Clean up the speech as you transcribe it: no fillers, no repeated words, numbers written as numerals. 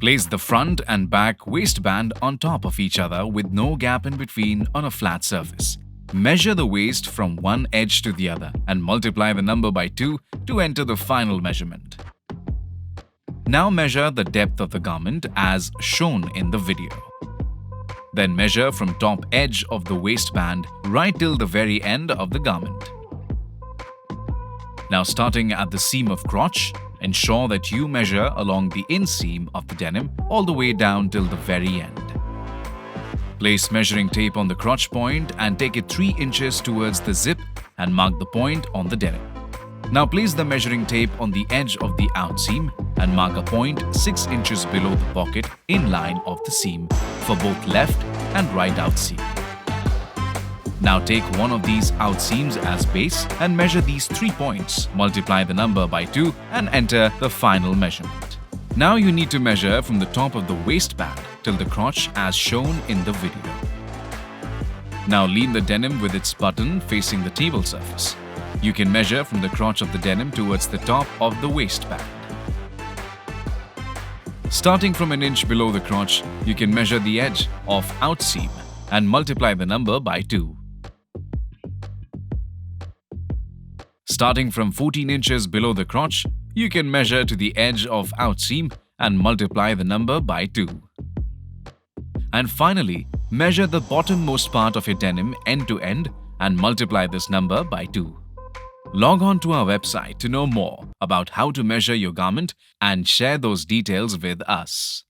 Place the front and back waistband on top of each other with no gap in between on a flat surface. Measure the waist from one edge to the other and multiply the number by 2 to enter the final measurement. Now measure the depth of the garment as shown in the video. Then measure from top edge of the waistband right till the very end of the garment. Now starting at the seam of crotch, ensure that you measure along the inseam of the denim all the way down till the very end. Place measuring tape on the crotch point and take it 3 inches towards the zip and mark the point on the denim. Now place the measuring tape on the edge of the outseam and mark a point 6 inches below the pocket in line of the seam for both left and right outseam. Now take one of these outseams as base and measure these 3 points. Multiply the number by 2 and enter the final measurement. Now you need to measure from the top of the waistband till the crotch as shown in the video. Now lean the denim with its button facing the table surface. You can measure from the crotch of the denim towards the top of the waistband. Starting from an inch below the crotch, you can measure the edge of outseam and multiply the number by 2. Starting from 14 inches below the crotch, you can measure to the edge of outseam and multiply the number by 2. And finally, measure the bottommost part of your denim end to end and multiply this number by 2. Log on to our website to know more about how to measure your garment and share those details with us.